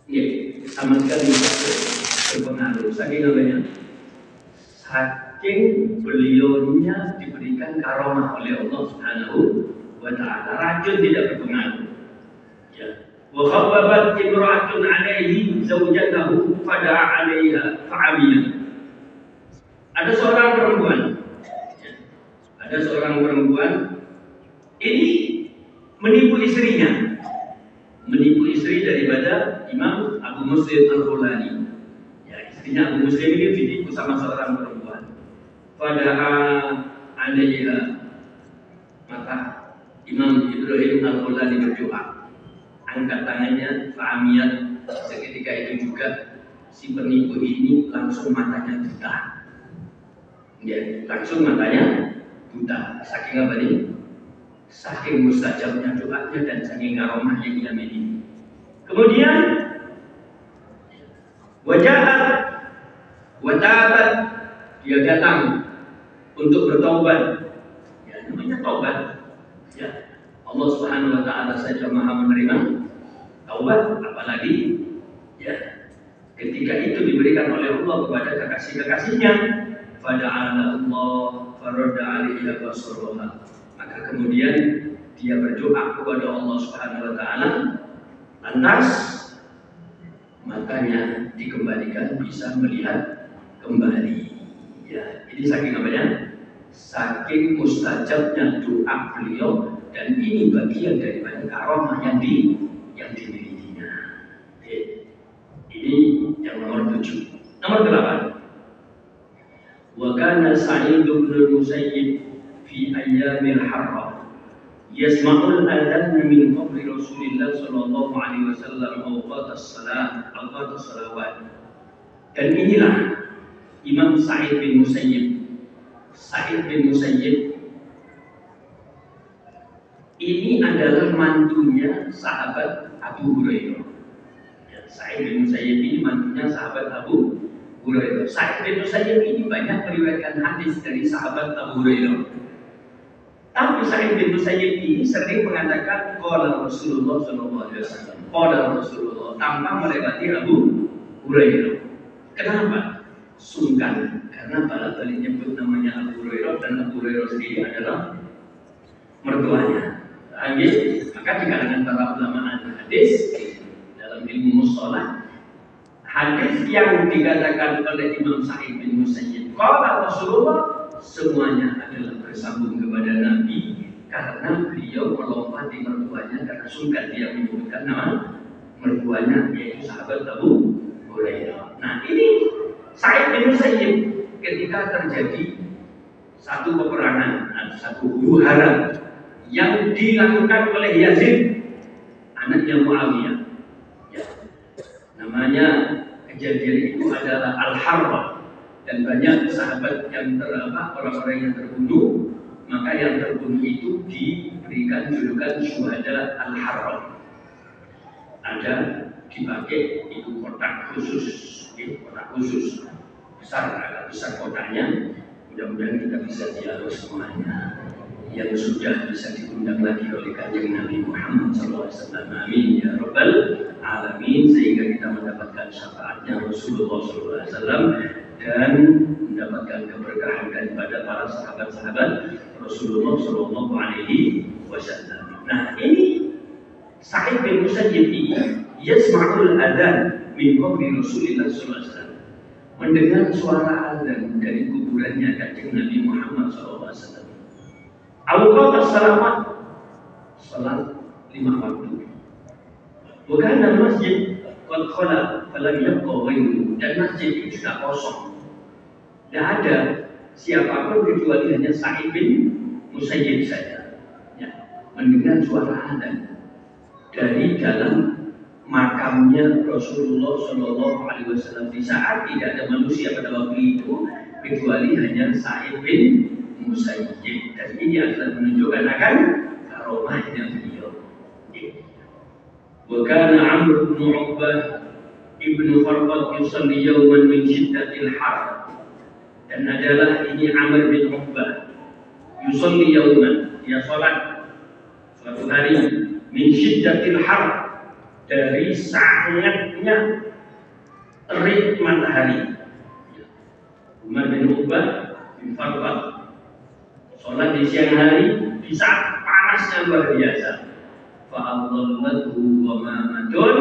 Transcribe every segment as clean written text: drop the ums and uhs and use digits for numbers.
Ya, sama sekali berpengaruh. Saking namanya, saking beliaunya diberikan karomah oleh Allah Subhanahu wa Ta'ala. Racun tidak berpengaruh. Ya. Wa khabbabat imra'atun 'alaihi zawjatahu fada'a 'alaiha fa'amiyah. Ada seorang perempuan. Ya. Ada seorang perempuan ini menipu istrinya. Menipu istri daripada Imam Abu Muslim Al-Khulani. Ya, istrinya Abu Muslim ini ditipu sama seorang perempuan. Fada'a 'alaiha. Maka Imam Ibrahim Al-Khulani berdoa, angkat tangannya, fa'amiyat. Seketika itu juga si penipu ini langsung matanya buta. Ya, langsung matanya buta. Saking apa nih? Saking mustajabnya doanya dan saking karomahnya dia ini. Kemudian wajahat, watabat, dia datang untuk bertaubat. Ya, namanya taubat. Ya, Allah Subhanahu wa Ta'ala saja Maha menerima taubat, apalagi ya ketika itu diberikan oleh Allah kepada kekasih-kekasihnya. Fada'ala Allah faradda 'alaiha basaraha. Maka kemudian dia berdoa kepada Allah Subhanahu wa Ta'ala, lantas matanya dikembalikan bisa melihat kembali. Ya, ini saking namanya, saking mustajabnya doa beliau, dan ini bagian daripada karomah yang dimilikinya. Ini yang nomor 7. Nomor 8. Wa kana Sa'id bin Musayyib fi ayyamil harra yasma'ul adhan min qabri Rasulillah sallallahu alaihi wasallam awqatus salawat. Dan inilah Imam Sa'id bin Musayyib. Sa'id bin Musayyib ini adalah mantunya sahabat Abu Hurairah. Ya, Sa'id bin Musayyib ini mantunya sahabat Abu Hurairah. Sa'id bin Musayyib ini banyak meriwayatkan hadis dari sahabat Abu Hurairah. Tapi Sa'id bin Musayyib ini sering mengatakan qala Rasulullah sallallahu alaihi wasallam. Qala Rasulullah, tanpa melewati Abu Hurairah. Kenapa? Sungkan, karena balik nyebut namanya Abu Hurairah, dan Abu Hurairah sendiri adalah mertuanya. Maka di kalangan para ulama hadis dalam ilmu mustalah, hadis yang dikatakan oleh Imam Sa'id bin Musayyib qala Rasulullah, semuanya adalah bersambung kepada Nabi, karena beliau melompati mertuanya karena sungkan dia menyebutkan nama mertuanya, yaitu sahabat Abu Hurairah. Nah, ini Sa'id bin Musayyib ketika terjadi satu peperangan, satu huru hara yang dilakukan oleh Yazid anaknya Muawiyah. Ya. Namanya kejadian itu adalah Al-Harra, dan banyak sahabat yang orang-orang yang terbunuh, maka yang terbunuh itu diberikan julukan syuhada Al-Harra. Ada dipakai itu kotak khusus, kotak khusus besar, agak besar kotaknya. Mudah-mudahan kita bisa dialog semuanya. Yang sudah bisa diundang lagi oleh Kanjeng Nabi Muhammad SAW. Amin ya Rabbal Alamin, sehingga kita mendapatkan syafaatnya Rasulullah SAW dan mendapatkan keberkahan daripada para sahabat-sahabat Rasulullah SAW. Nah, ini Sa'id bin Musayyib ini yasma'ul adzan min qabri Rasulillah SAW, mendengar suara azan dari kuburannya Kanjeng Nabi Muhammad SAW. Awqatus salawat, salat 5 waktu. Bukan masjid qad khala falam yabqa ghairuhu, dan masjid itu sudah kosong. Tidak ada siapapun kecuali hanya Sa'id bin Musayyib saja. Ya, mendengar suara azan dari dalam makamnya Rasulullah Shallallahu Alaihi Wasallam, di saat tidak ada manusia pada waktu itu kecuali hanya Sa'id bin Musayyib. Dan ini adalah menunjukkan akan karomahnya beliau. Wa kana Amr bin Uqbah ibnu Farqad yusalli yawman min syiddatil har. Dan adalah ini Amr bin Uqbah yusalli yawman, dia salat suatu hari min syiddatil har, dari sangatnya terik matahari. Umar bin Uqbah bin Khattab sholat di siang hari di saat panasnya luar biasa. Fa'adhallathu ghamamatun,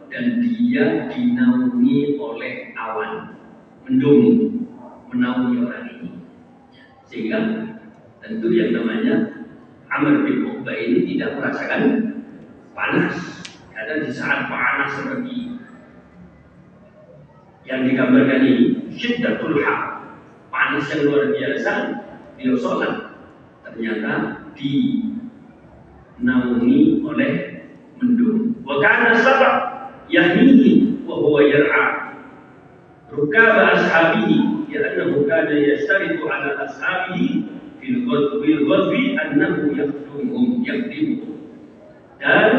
dan dia dinaungi oleh awan, mendung, menaungi orang ini. Sehingga tentu yang namanya Amr bin Uqbah ini tidak merasakan panas. Karena di saat panas seperti yang digambarkan ini, syiddatul haq, panas yang luar biasa, beliau sholat ternyata dinaungi oleh mendung. Wa kana sabab yahmihi wa huwa yar'a rukab ashabihi, ya annahu kana yashtaritu ala ashabihi fil ghadwi annahu yaqdumuhum. Dan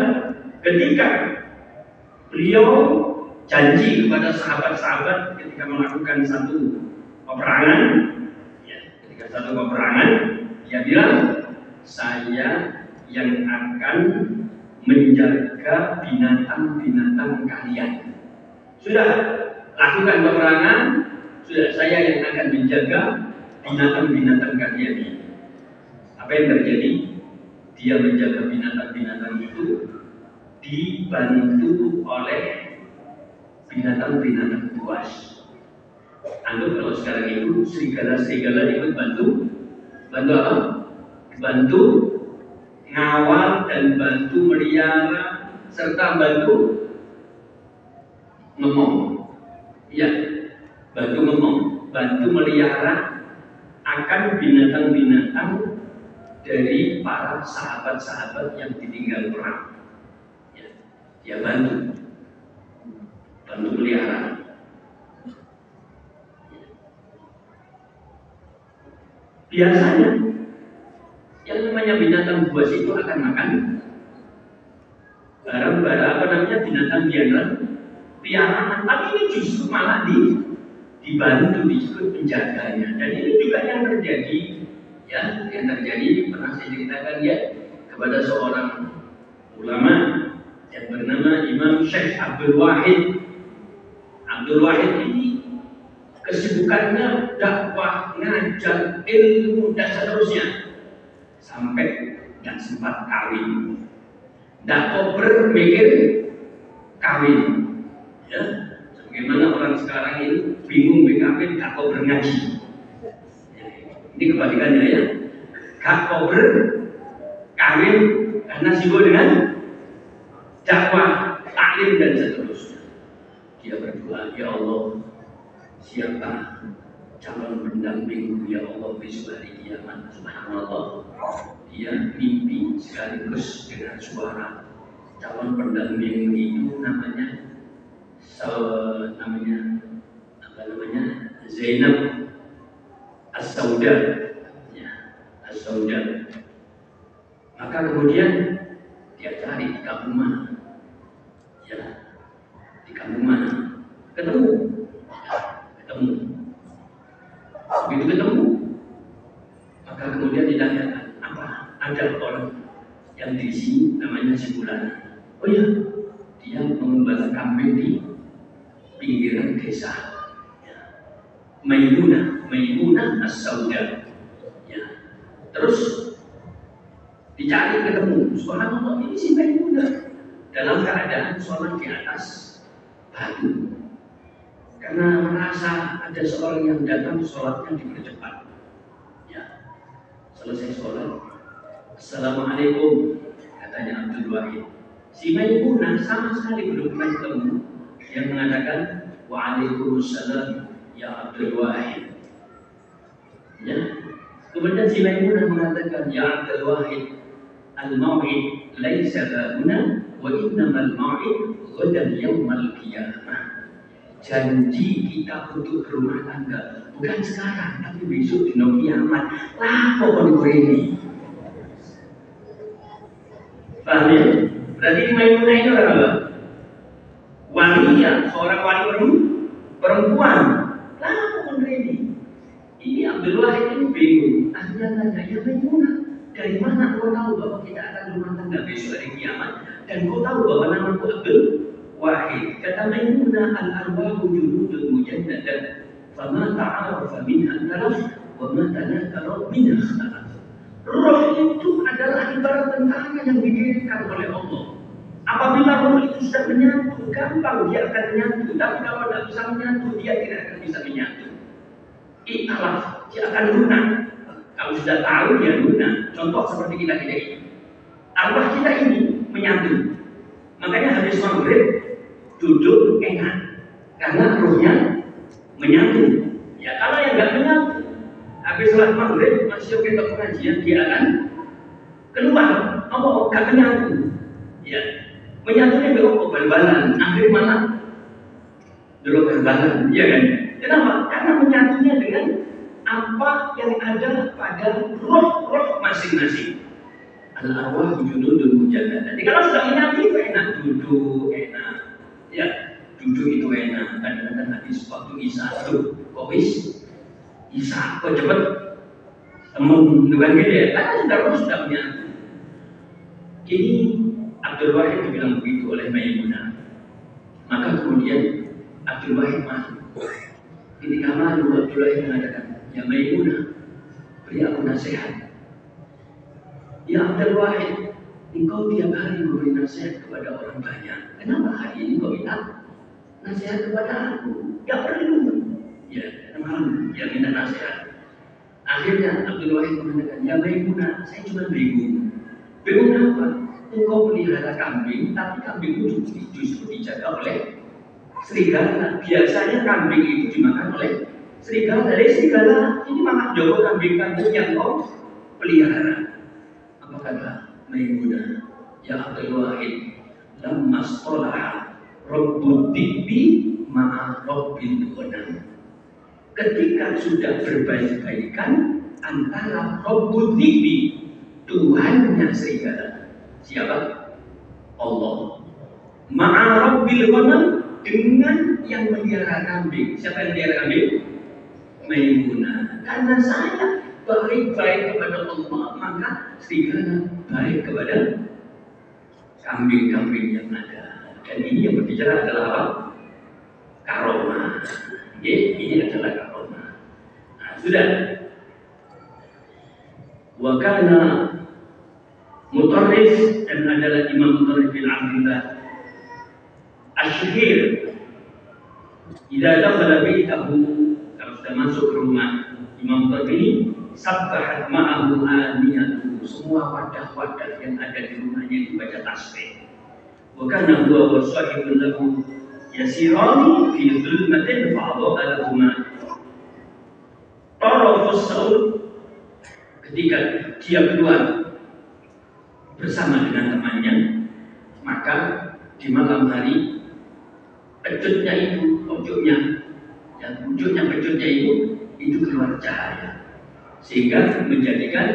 ketika beliau janji kepada sahabat-sahabat ketika melakukan satu peperangan, ya, ketika satu peperangan, dia bilang, saya yang akan menjaga binatang-binatang kalian. Sudah lakukan peperangan, sudah saya yang akan menjaga binatang-binatang kalian ini. Apa yang terjadi? Dia menjaga binatang-binatang itu dibantu oleh binatang-binatang buas. Anggap kalau sekarang itu serigala-serigala ikut bantu apa? Bantu ngawal dan bantu melihara serta bantu ngomong. Iya, bantu ngomong, bantu melihara akan binatang-binatang dari para sahabat-sahabat yang ditinggal perang. Ya, dia bantu melihara. Biasanya yang namanya binatang buas itu akan makan barang-barang binatang piaraan, tapi ini justru malah dibantu, disebut penjaganya. Dan ini juga yang terjadi, ya, yang terjadi pernah saya ceritakan ya kepada seorang ulama yang bernama Imam Syekh Abdul Wahid. Abdul Wahid ini kesibukannya dakwah, ngajar, ilmu dan seterusnya, sampai tidak sempat kawin, tidak kober mikir kawin, ya. Sebagaimana orang sekarang ini bingung kawin, tidak kober ngaji. Ini kebalikannya ya, gak kober kawin karena sibuk dengan dakwah, taklim dan seterusnya. Dia berdoa, ya Allah, siapa calon pendampingku ya Allah besok hari kiamat. Subhanallah, dia mimpi sekaligus dengan suara calon pendamping itu namanya Zainab As-Sauda, ya, As-Sauda. Maka kemudian dia cari di kampung mana, ya, di kampung mana, ketemu. Begitu ketemu, maka kemudian ditanyakan, apa ada orang yang di sini namanya si Fulan. Oh ya, dia mengembala kambing di pinggiran desa. Ya. Maimunah As-Sauda. Ya. Terus dicari ketemu. Subhanallah, ini si Maimunah dalam keadaan sholat di atas batu. Karena merasa ada seorang yang datang, sholatnya dipercepat. Ya, selesai sholat, Assalamualaikum, katanya Abdul Wahid. Si Maimunah sama sekali belum pernah ketemu, yang mengatakan Waalaikumsalam ya Abdul Wahid. Ya, kemudian si Maimunah mengatakan, ya Abdul Wahid, al-mau'id laisa hahuna wa innamal mau'id ghadan yaumal qiyamah. Janji kita untuk berumah tangga bukan sekarang, tapi besok di kiamat. Lah pokoknya ini. Paham ya? Berarti Maimunah itu orang apa? Wanita, seorang wali perempuan. Lah pokoknya ini. Ini Abdul Wahid ini bingung. Akhirnya tanya, ya Maimunah, dari mana kau tahu bahwa kita akan berumah tangga besok hari kiamat? Dan kau tahu bahwa namaku Abdul Wahid. Kata Maimunah, al-arwahu junudun mujannadah, fama ta'arafa minha talaf, wa ma tanakara minha khalaf. Roh itu adalah ibarat tentara yang dikirimkan oleh Allah. Apabila roh itu sudah menyatu, gampang dia akan menyatu. Tapi kalau tidak bisa menyatu, dia tidak akan bisa menyatu. Ikhtilaf, dia akan lunak. Kalau sudah tahu, dia lunak. Contoh seperti kita ini. Arwah kita ini menyatu. Makanya habis maghrib duduk enak, karena rohnya menyatu. Ya kalau yang nggak menyatu, habis sholat maghrib masih oke ke pengajian, dia akan keluar. Oh, nggak menyatu. Ya, menyatunya belum bal-balan, akhir malam belum bal-balan, iya kan? Kenapa? Karena menyatunya dengan apa yang ada pada roh-roh masing-masing. Al-arwah junudun mujannadah. Jadi kalau sudah menyatu itu enak, duduk enak. Ya, duduk itu enak. Kadang-kadang habis waktu isya, aduh, kok isya, kok cepet temu dengan gitu ya? Karena sudah menyatu. Jadi Abdul Wahid dibilang begitu oleh Maimunah. Maka kemudian Abdul Wahid masuk. Ketika malu, Abdul Wahid mengatakan, ya Maimunah, beri aku nasihat. Ya Abdul Wahid, engkau tiap hari memberi nasihat kepada orang banyak. Kenapa hari ini kau minta nasihat kepada aku? Ya perlu. Ya, malu, ya minta nasihat. Akhirnya Abdul Wahid mengatakan, ya Maimunah, saya cuma bingung. Bingung apa? Engkau pelihara kambing, tapi kambing itu justru dijaga oleh serigala. Biasanya kambing itu dimakan oleh serigala. Dari serigala ini makan joko kambing-kambing yang kau pelihara. Apa kata Maimunah? Ya Abdul Wahid, lamma stolaha Rabbud Dibbi ma'a Rabbil Ghanam. Ketika sudah berbaik-baikan antara Rabbud Dibbi, Tuhannya serigala. Siapa? Allah. Ma'a Rabbil Ghanam, dengan yang melihara kambing. Siapa yang melihara kambing? Maimunah. Karena saya baik-baik kepada Allah, maka serigala baik kepada kambing-kambing yang ada. Dan ini yang berbicara adalah apa? Karomah. Ini adalah karomah. Nah, sudah. Wa kana Mutarrif, dan adalah Imam Mutarrif bin Abdullah Ash-Shahir. Idza dakhala baitahu, kalau sudah masuk ke rumah Imam Mutarrif ini, sabbahat ma'ahu aniyatu, semua wadah-wadah yang ada di rumahnya itu baca tasbih. Wa kana huwa wa sahibun lahu yasirani fi dhulmatin fa'adha lahuma. Tarafus saud, ketika dia keluar bersama dengan temannya, maka di malam hari pecutnya itu, pecutnya itu keluar cahaya, sehingga menjadikan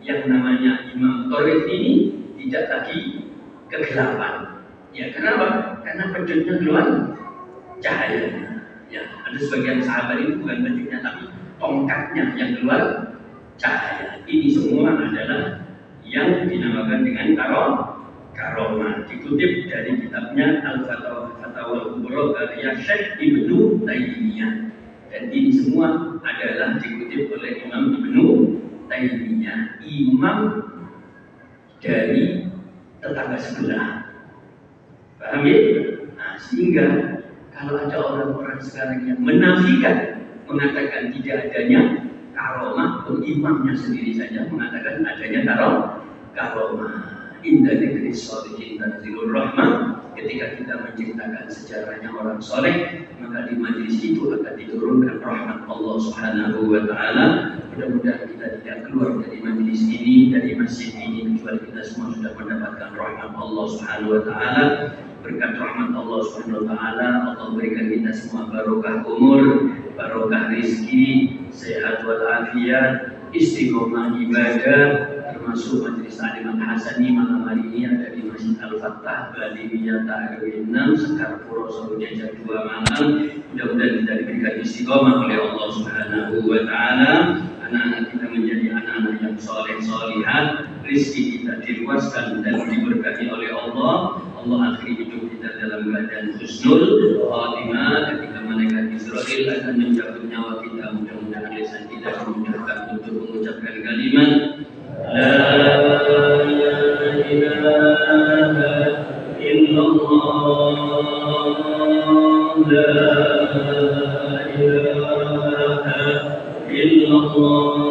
yang namanya Imam Mutarrif ini tidak lagi kegelapan. Ya, kenapa? Karena pecutnya keluar cahaya. Ya, ada sebagian sahabat itu bukan pecutnya tapi tongkatnya yang keluar cahaya. Ini semua adalah yang dinamakan dengan karomah. Dikutip dari kitabnya Al-Fatawa Al-Kubra karya Syekh Ibnu Taimiyah. Dan ini semua adalah dikutip oleh Imam Ibnu Taimiyah, imam dari tetangga sebelah. Paham ya? Nah, sehingga kalau ada orang-orang sekarang yang menafikan, mengatakan tidak adanya karomah, imamnya sendiri saja mengatakan adanya karomah. Indah negeri sholihin tanzilur rahmah. Ketika kita menceritakan sejarahnya orang soleh, maka di majelis itu akan diturunkan rahmat Allah Subhanahu wa Ta'ala. Mudah-mudahan kita tidak keluar dari majelis ini, dari masjid ini, kecuali kita semua sudah mendapatkan rahmat Allah Subhanahu wa Ta'ala. Berkat rahmat Allah Subhanahu wa Ta'ala, Allah berikan kita semua barokah umur, barokah rezeki, sehat walafiat, istiqomah ibadah, termasuk majelis Taklim Al-Hasani malam hari ini ada di Masjid Al-Fattah Badimiyah RW 6 Sekar Puro Solo Jajar 2 Malang. Mudah-mudahan kita diberikan istiqomah oleh Allah Subhanahu wa Ta'ala. Anak-anak kita menjadi anak-anak yang yang soleh solihah, rizki kita diluaskan dan diberkati oleh Allah. Allah akhiri hidup kita dalam keadaan husnul khatimah. Ketika malaikat Israel akan mencabut nyawa kita, mudah-mudahan lisan kita dimudahkan untuk mengucapkan kalimat La ilaha illallah, La ilaha illallah,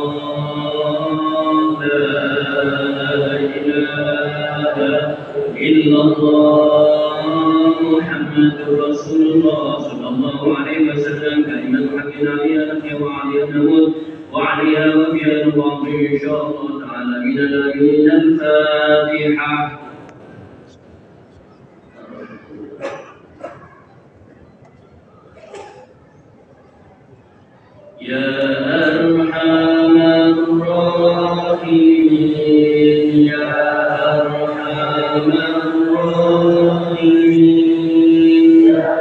La ilaha illallah, Muhammadur Rasulullah sallallahu alaihi wasallam. Kalimat haqqin aliyah wa aliyah namud wa aliyah wa biyan wa insyaallah ta'ala minal amin. Al-Fatihah. Ya Arhamar Rahimin, Ya Arhamar Rahimin, Ya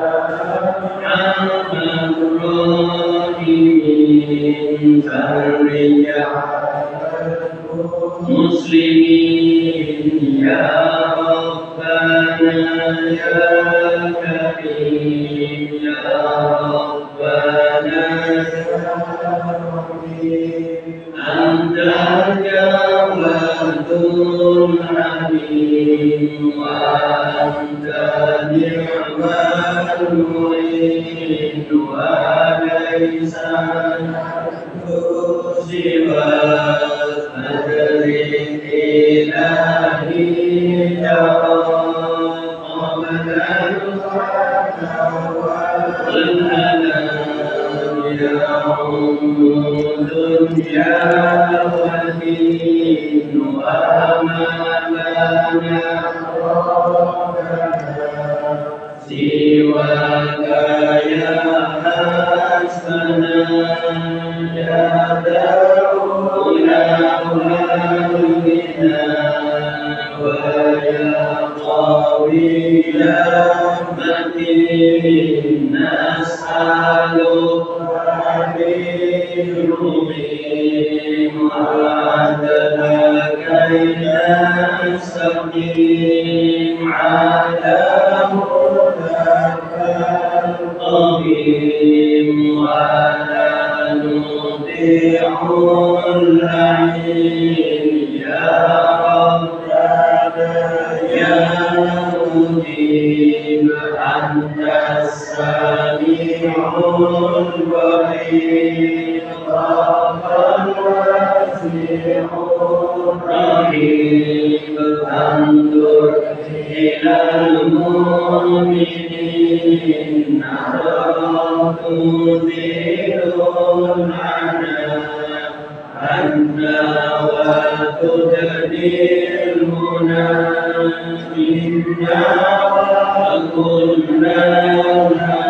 Arhamar Rahimin, Farij Muslimin, Ya Rabbana Ya Karim, Ya Rabbana Anta Jawadul Halim wa Anta Ni'mal Mu'in wa laysa siwa Fadri ilahi dunya wa din wa amalana siwaka ya hasana ya daula walina wa ya qawiyya matin nas'alu نستقيم على هداك القويم ولا نطيع اللعين يا ربنا يا مجيب أنت السميع البصير رحيم انظر إلى المؤمنين تنزل العنى أنت وتدني المنى منا وكلنا لنا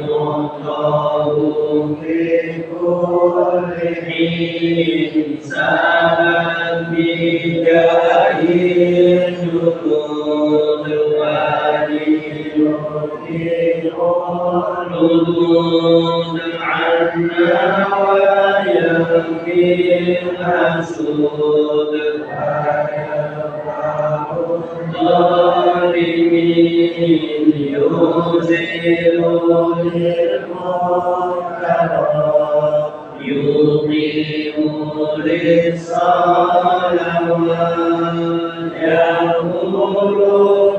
نعطاه في كل حين سلام بجاه الجنود وللردود عنا ويكفي الحسود الظالمين يزيل للمنكرات يقيم للصلوات يأمر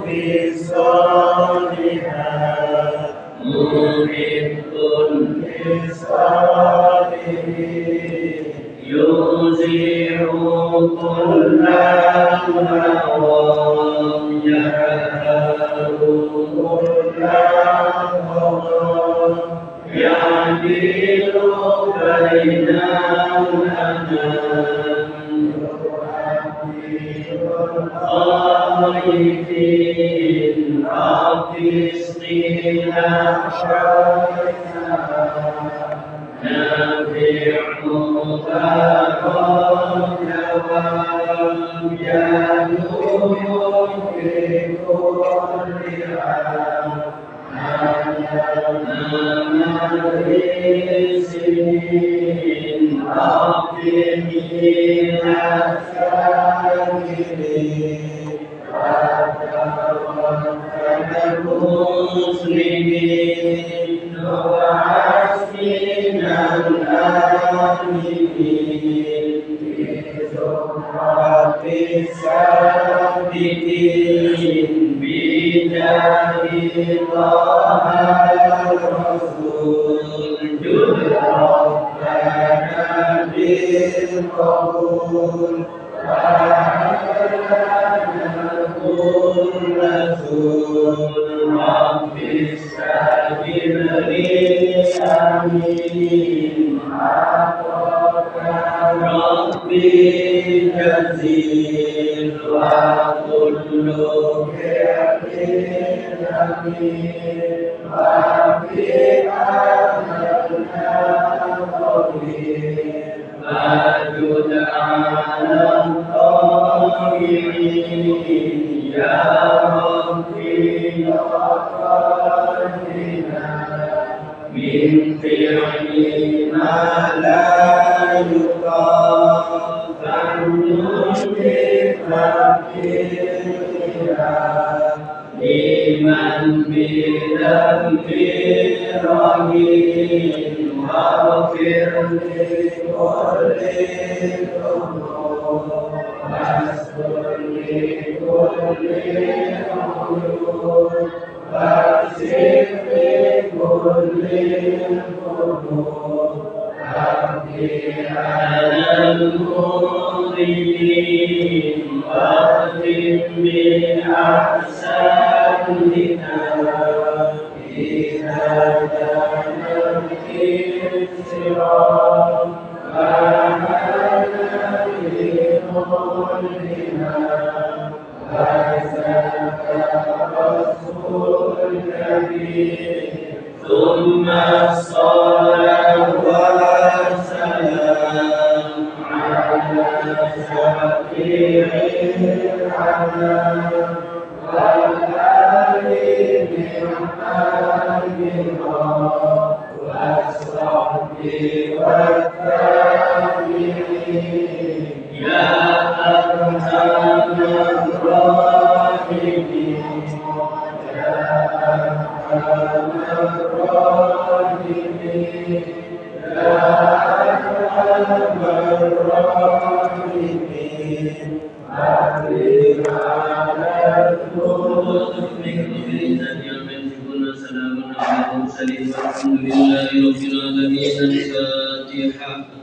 بالصالحات محب للصالحين يزيع كل الهوى يهاب كل الهوى يعدل بين الأنام خائفين رب اسقنا شرنا نافع مبارك دوام يا نور في كل عام أنا سنين Alhamdulillahirabbil alamin. Al-Fatihah.